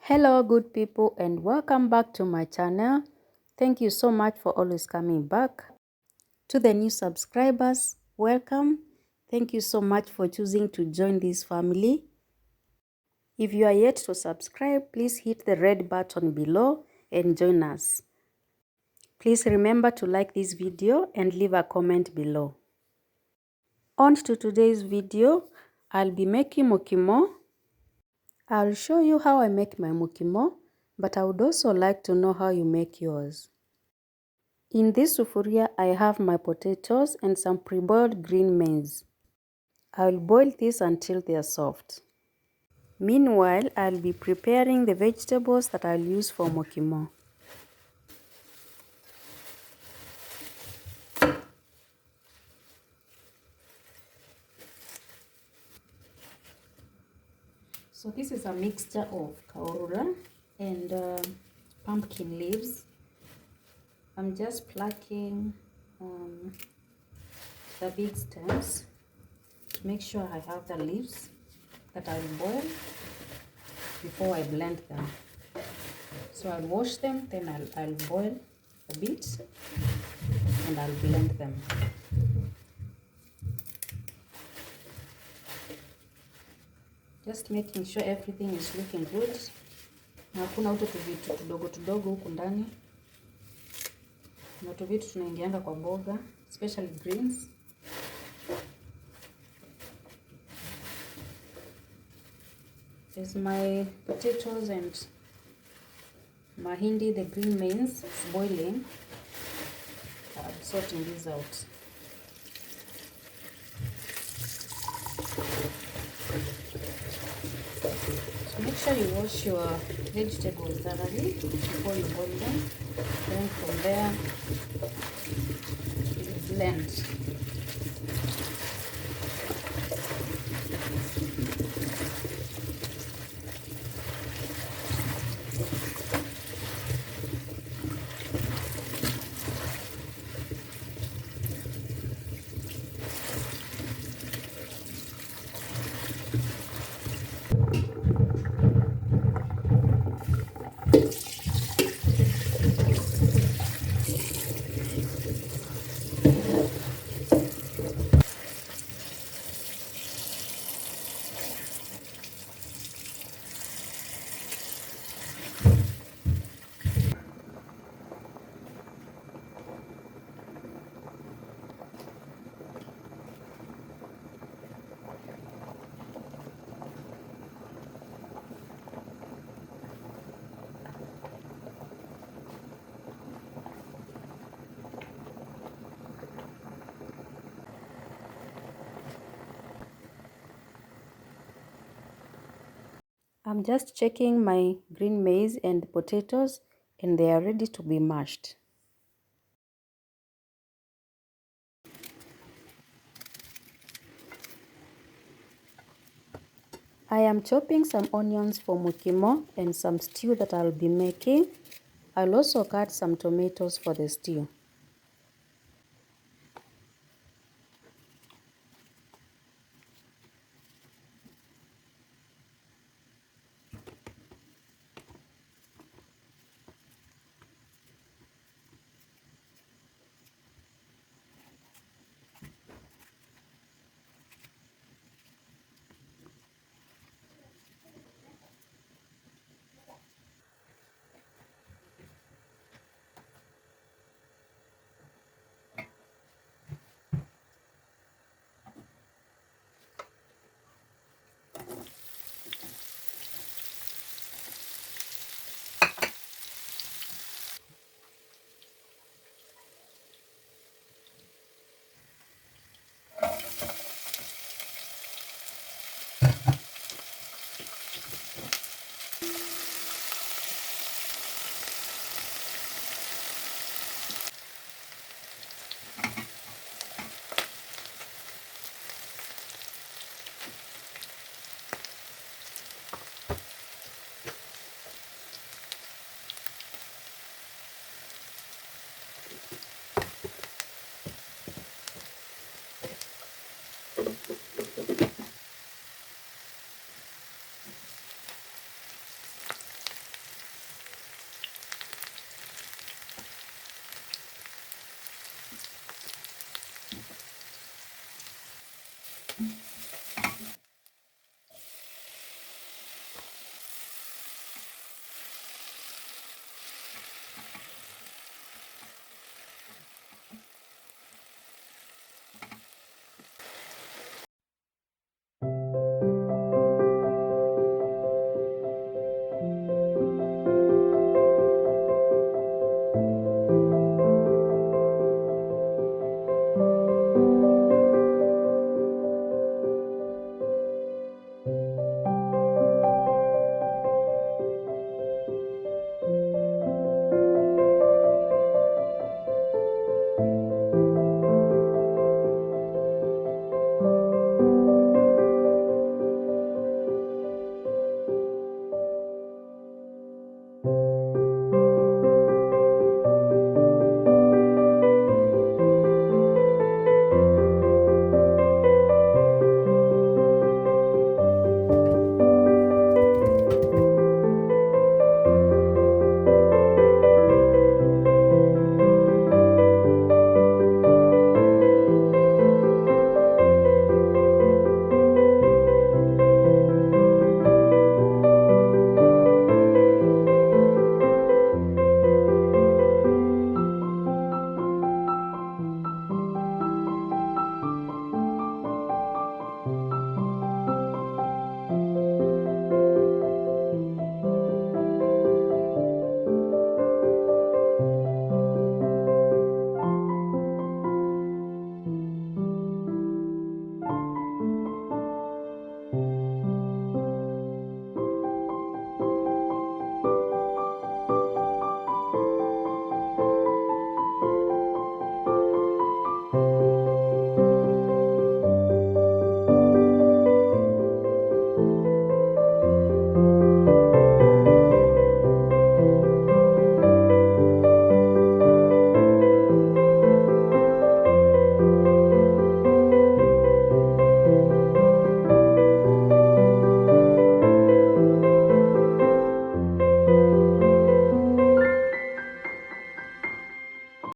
Hello good people, and welcome back to my channel. Thank you so much for always coming back. To the new subscribers, welcome. Thank you so much for choosing to join this family. If you are yet to subscribe, please hit the red button below and join us. Please remember to like this video and leave a comment below. On to today's video, I'll be making mukimo. I'll show you how I make my mukimo, but I would also like to know how you make yours. In this sufuria, I have my potatoes and some pre-boiled green maize. I'll boil this until they are soft. Meanwhile, I'll be preparing the vegetables that I'll use for mukimo. So this is a mixture of kahurura and pumpkin leaves. I'm just plucking the big stems to make sure I have the leaves that I'll boil before I blend them. So I'll wash them, then I'll boil a bit and I'll blend them. Just making sure everything is looking good. Na hakuna uto tuvitu tudogo tudogo huku ndani. Na tuvitu tunaingianga kwa mboga, especially greens. There's my potatoes and mahindi, the green maize, is boiling. I'm sorting these out. So make sure you wash your vegetables thoroughly before you boil them. Then from there, you blend. I'm just checking my green maize and potatoes, and they are ready to be mashed. I am chopping some onions for mukimo and some stew that I'll be making. I'll also cut some tomatoes for the stew.